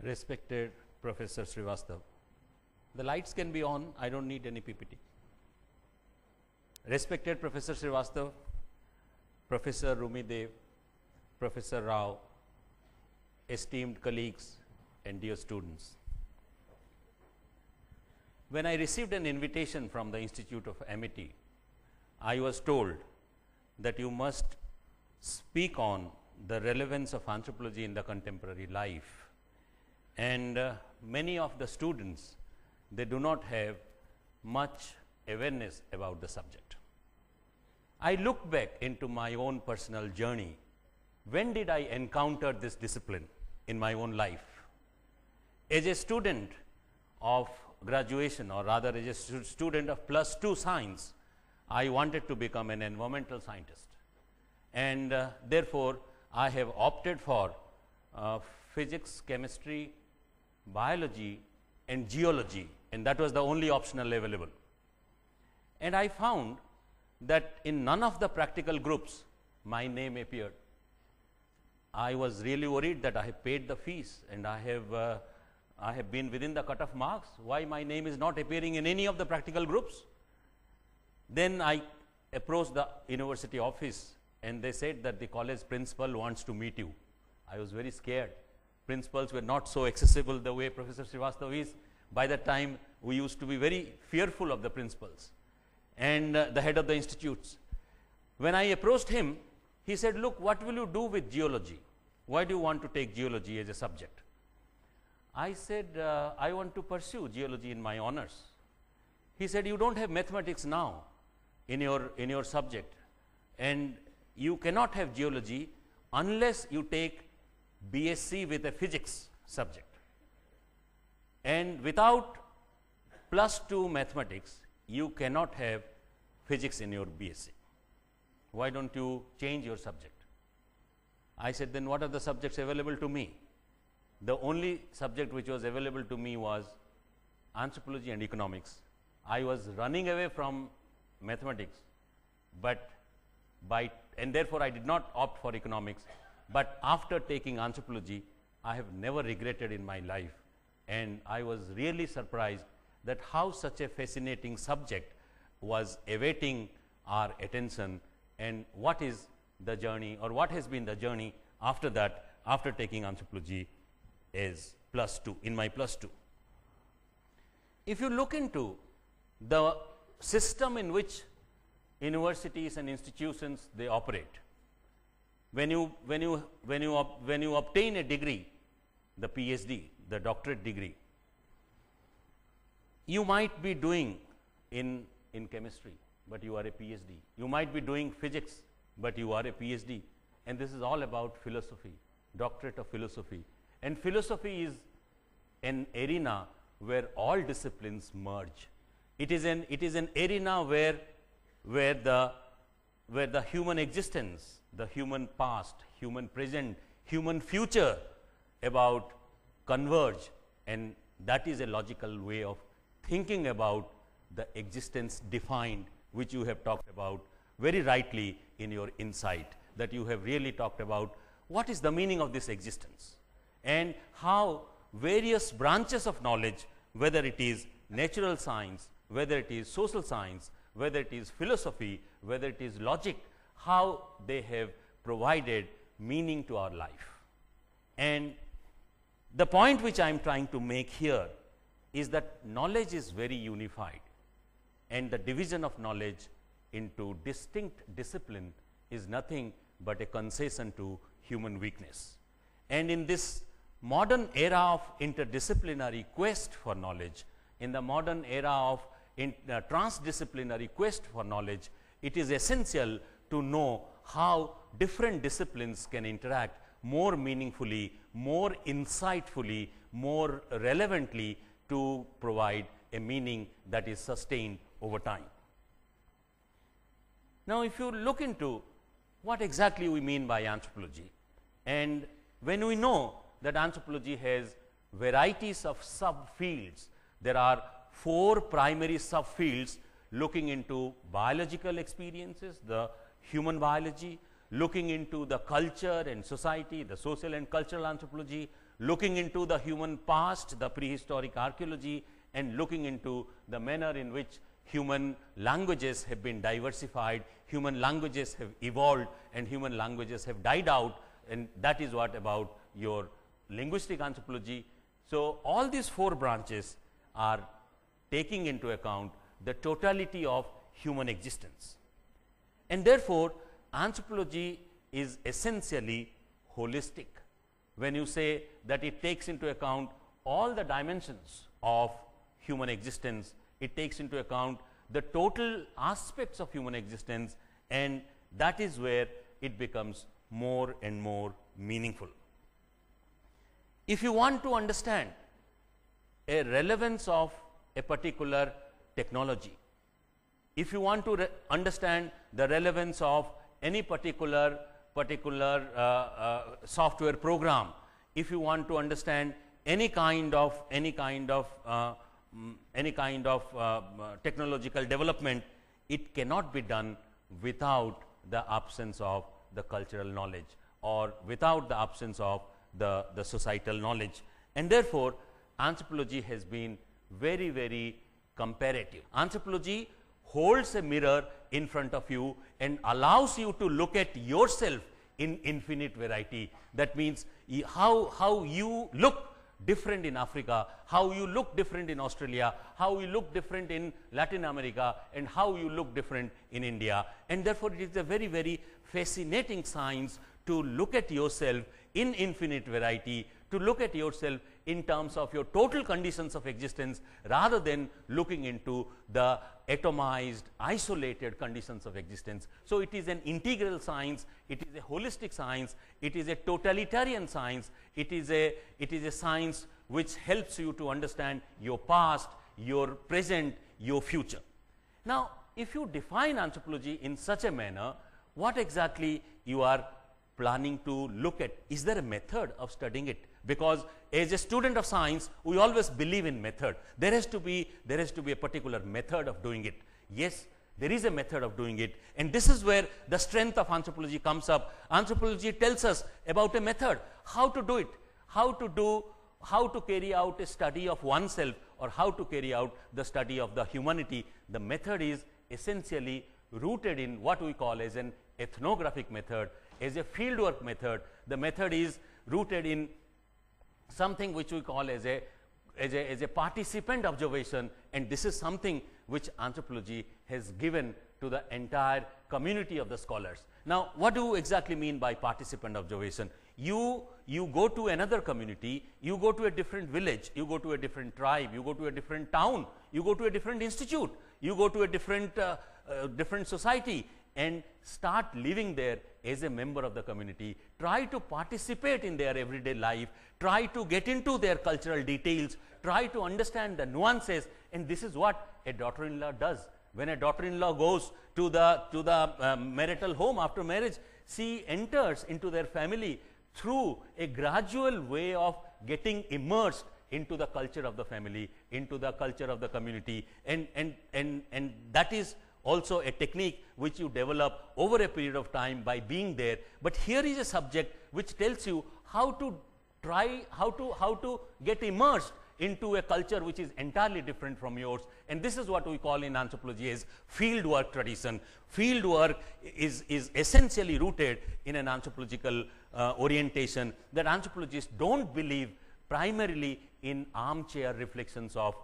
Respected Professor Srivastav, the lights can be on, I don't need any PPT. Respected Professor Srivastav, Professor Rumi Dev, Professor Rao, esteemed colleagues and dear students. When I received an invitation from the Institute of Amity, I was told that you must speak on the relevance of anthropology in the contemporary life. And many of the students, they do not have much awareness about the subject. I looked back into my own personal journey. When did I encounter this discipline in my own life? As a student of graduation, or rather as a student of +2 science, I wanted to become an environmental scientist. And therefore, I have opted for physics, chemistry, biology and geology, and that was the only optional available. And I found that in none of the practical groups my name appeared. I was really worried that I have paid the fees and I have been within the cut-off marks. Why my name is not appearing in any of the practical groups? Then I approached the university office and they said that the college principal wants to meet you. I was very scared. Principals were not so accessible the way Professor Srivastav is. By that time, we used to be very fearful of the principals and the head of the institutes. When I approached him, he said, look, what will you do with geology? Why do you want to take geology as a subject? I said, I want to pursue geology in my honors. He said, you don't have mathematics now in your subject, and you cannot have geology unless you take BSc with a physics subject. And without +2 mathematics, you cannot have physics in your BSc. Why don't you change your subject? I said, then what are the subjects available to me? The only subject which was available to me was anthropology and economics. I was running away from mathematics, and therefore I did not opt for economics. But after taking anthropology, I have never regretted in my life, and I was really surprised that how such a fascinating subject was awaiting our attention, and what is the journey, or what has been the journey after that, after taking anthropology as +2, in my +2. If you look into the system in which universities and institutions they operate, when you obtain a degree, the PhD, the doctorate degree, you might be doing in chemistry, but you are a PhD. You might be doing physics, but you are a PhD. And this is all about philosophy, doctorate of philosophy. And philosophy is an arena where all disciplines merge. It is an arena where the human existence, the human past, human present, human future about converge, and that is a logical way of thinking about the existence defined, which you have talked about very rightly in your insight, that you have really talked about what is the meaning of this existence and how various branches of knowledge, whether it is natural science, whether it is social science, whether it is philosophy, whether it is logic, how they have provided meaning to our life. And the point which I am trying to make here is that knowledge is very unified, and the division of knowledge into distinct discipline is nothing but a concession to human weakness. And in this modern era of interdisciplinary quest for knowledge, in the modern era of transdisciplinary quest for knowledge, it is essential to know how different disciplines can interact more meaningfully, more insightfully, more relevantly to provide a meaning that is sustained over time. Now, if you look into what exactly we mean by anthropology, and when we know that anthropology has varieties of subfields, there are 4 primary subfields looking into biological experiences, the human biology, looking into the culture and society, the social and cultural anthropology, looking into the human past, the prehistoric archaeology, and looking into the manner in which human languages have been diversified, human languages have evolved, and human languages have died out, and that is what about your linguistic anthropology. So, all these 4 branches are taking into account the totality of human existence, and therefore, anthropology is essentially holistic. When you say that it takes into account all the dimensions of human existence, it takes into account the total aspects of human existence, and that is where it becomes more and more meaningful. If you want to understand a relevance of a particular technology, if you want to understand the relevance of any particular software program, if you want to understand any kind of technological development, it cannot be done without the absence of the cultural knowledge or without the absence of the societal knowledge. And therefore, anthropology has been very, very comparative. Anthropology holds a mirror in front of you and allows you to look at yourself in infinite variety. That means, how you look different in Africa, how you look different in Australia, how you look different in Latin America, and how you look different in India. And therefore, it is a very, very fascinating science to look at yourself in infinite variety, to look at yourself in terms of your total conditions of existence, rather than looking into the atomized, isolated conditions of existence. So, it is an integral science, it is a holistic science, it is a totalitarian science, it is a science which helps you to understand your past, your present, your future. Now, if you define anthropology in such a manner, what exactly you are planning to look at? Is there a method of studying it? Because as a student of science, we always believe in method. There has to be a particular method of doing it. Yes, there is a method of doing it, and this is where the strength of anthropology comes up. Anthropology tells us about a method, how to do it, how to carry out a study of oneself, or how to carry out the study of the humanity. The method is essentially rooted in what we call as an ethnographic method, as a fieldwork method. The method is rooted in something which we call as a participant observation, and this is something which anthropology has given to the entire community of the scholars. Now, what do you exactly mean by participant observation? You go to another community, you go to a different village, you go to a different tribe, you go to a different town, you go to a different institute, you go to a different society, and start living there as a member of the community. Try to participate in their everyday life, try to get into their cultural details, try to understand the nuances, and this is what a daughter-in-law does. When a daughter-in-law goes to the marital home after marriage, she enters into their family through a gradual way of getting immersed into the culture of the family, into the culture of the community, and that is also a technique which you develop over a period of time by being there. But here is a subject which tells you how to get immersed into a culture which is entirely different from yours, and this is what we call in anthropology as field work tradition. Field work is essentially rooted in an anthropological orientation, that anthropologists don't believe primarily in armchair reflections of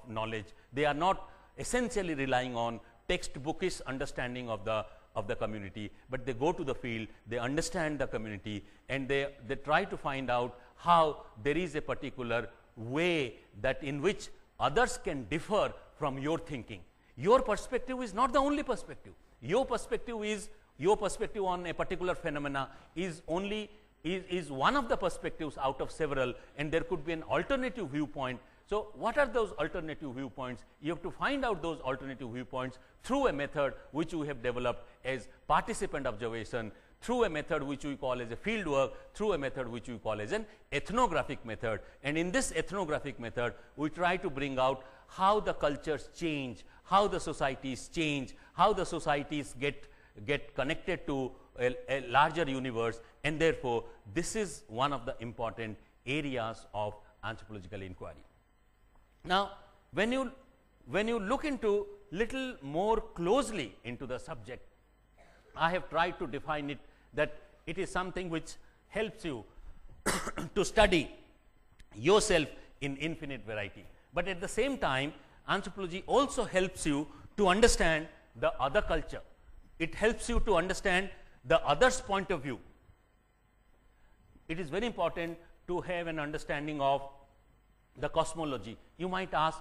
knowledge. They are not essentially relying on textbookish understanding of the community, but they go to the field, they understand the community, and they try to find out how there is a particular way that in which others can differ from your thinking. Your perspective is not the only perspective. Your perspective on a particular phenomena is one of the perspectives out of several, and there could be an alternative viewpoint. So, what are those alternative viewpoints? You have to find out those alternative viewpoints through a method which we have developed as participant observation, through a method which we call as a field work, through a method which we call as an ethnographic method. And in this ethnographic method, we try to bring out how the cultures change, how the societies change, how the societies get connected to a larger universe, and therefore, this is one of the important areas of anthropological inquiry. Now, when you look into little more closely into the subject, I have tried to define it that it is something which helps you to study yourself in infinite variety. But at the same time, anthropology also helps you to understand the other culture. It helps you to understand the other's point of view. It is very important to have an understanding of the cosmology. You might ask,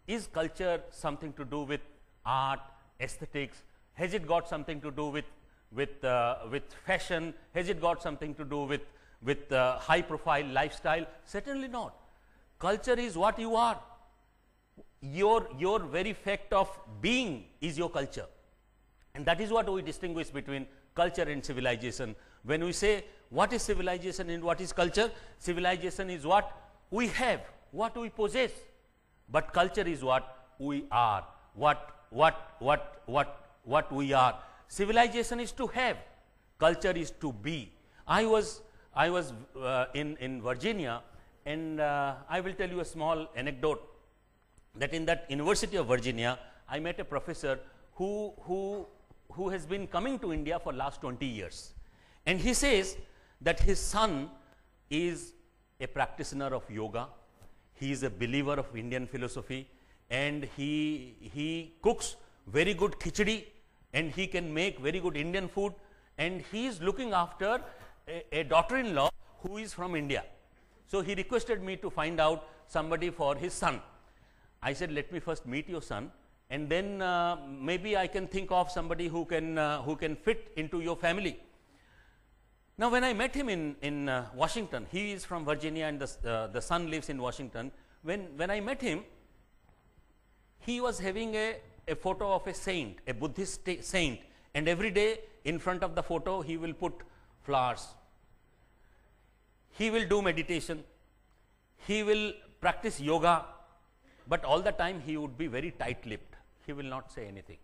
is culture something to do with art, aesthetics? Has it got something to do with fashion? Has it got something to do with high profile lifestyle? Certainly not. Culture is what you are. Your very fact of being is your culture, and that is what we distinguish between culture and civilization. When we say what is civilization and what is culture, civilization is what we have, what we possess, but culture is what we are, what we are. Civilization is to have, culture is to be. I was in Virginia, and I will tell you a small anecdote, that in that University of Virginia, I met a professor who has been coming to India for last 20 years. And he says that his son is a practitioner of yoga, he is a believer of Indian philosophy, and he cooks very good khichdi, and he can make very good Indian food, and he is looking after a daughter-in-law who is from India. So he requested me to find out somebody for his son. I said, let me first meet your son, and then maybe I can think of somebody who can fit into your family. Now, when I met him in Washington, he is from Virginia and the son lives in Washington. When I met him, he was having a photo of a saint, a Buddhist saint, and every day in front of the photo he will put flowers. He will do meditation, he will practice yoga, but all the time he would be very tight-lipped. He will not say anything.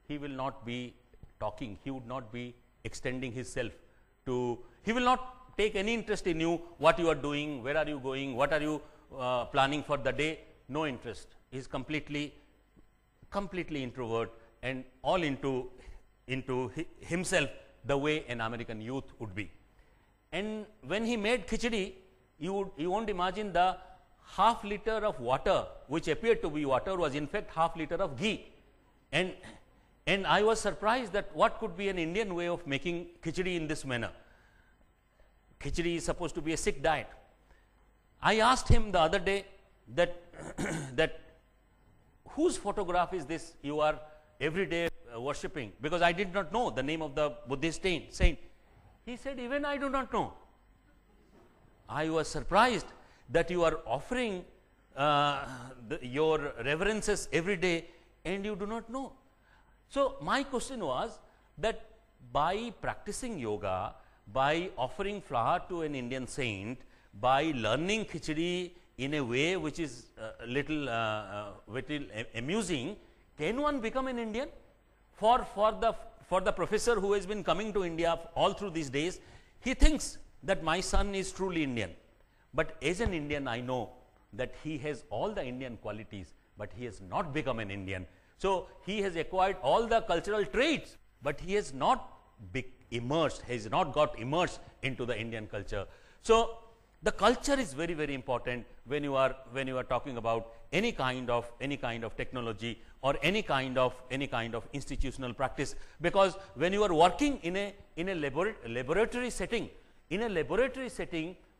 He will not be talking. He would not be extending himself to, he will not take any interest in you, what you are doing, where are you going, what are you planning for the day. No interest. He is completely introvert and all into himself, the way an American youth would be. And when he made khichdi, you won't imagine the half liter of water, which appeared to be water, was in fact half liter of ghee. And I was surprised that what could be an Indian way of making khichdi in this manner. Khichdi is supposed to be a Sikh diet. I asked him the other day that that whose photograph is this you are every day worshipping, because I did not know the name of the Buddhist saint. He said, even I do not know. I was surprised that you are offering your reverences every day and you do not know. So my question was that by practicing yoga, by offering flower to an Indian saint, by learning khichdi in a way which is little amusing, can one become an Indian? For the professor who has been coming to India all through these days, he thinks that my son is truly Indian. But as an Indian, I know that he has all the Indian qualities, but he has not become an Indian. So he has acquired all the cultural traits, but he has not immersed, has not got immersed into the Indian culture. So the culture is very, very important when you are talking about any kind of technology or any kind of institutional practice, because when you are working in a laboratory setting,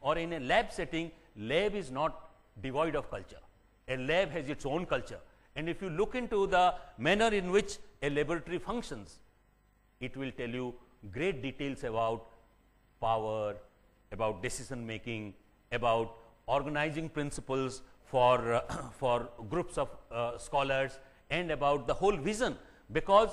or in a lab setting, lab is not devoid of culture. A lab has its own culture, and if you look into the manner in which a laboratory functions, it will tell you great details about power, about decision making, about organizing principles for groups of scholars, and about the whole vision. Because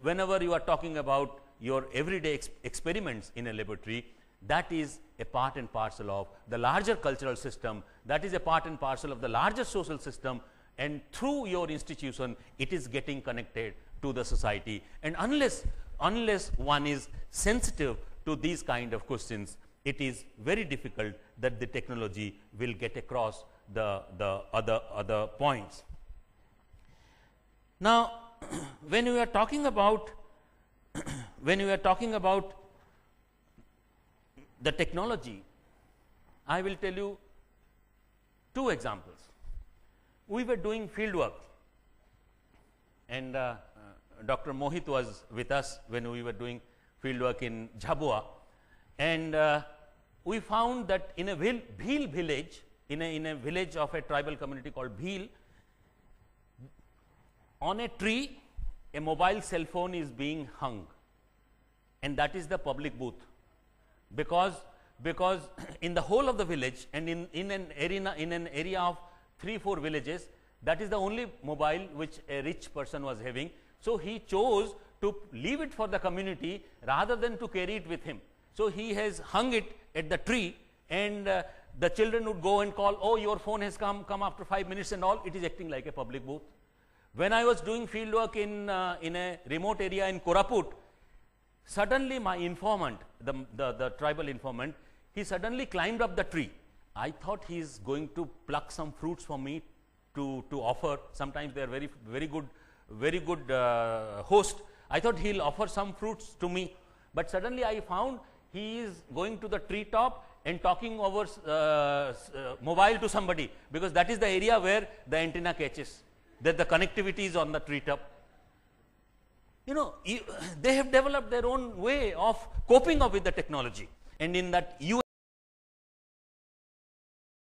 whenever you are talking about your everyday experiments in a laboratory, that is a part and parcel of the larger cultural system, that is a part and parcel of the larger social system, and through your institution it is getting connected to the society. And unless one is sensitive to these kind of questions, it is very difficult that the technology will get across the other points. Now, when we are talking about the technology, I will tell you two examples. We were doing field work, and Dr. Mohit was with us when we were doing field work in Jhabua, and we found that in a Bhil village, in a village of a tribal community called Bhil, on a tree a mobile cell phone is being hung, and that is the public booth, because in the whole of the village and in an area of 3-4 villages, that is the only mobile which a rich person was having. So he chose to leave it for the community rather than to carry it with him. So he has hung it at the tree, and the children would go and call, oh, your phone has come after 5 minutes and all. It is acting like a public booth. When I was doing field work in a remote area in Koraput, suddenly my informant, the tribal informant, he suddenly climbed up the tree. I thought he is going to pluck some fruits for me to offer. Sometimes they are very good host. I thought he will offer some fruits to me, but suddenly I found he is going to the tree top and talking over mobile to somebody, because that is the area where the antenna catches, that the connectivity is on the tree top. You know, they have developed their own way of coping up with the technology, and in that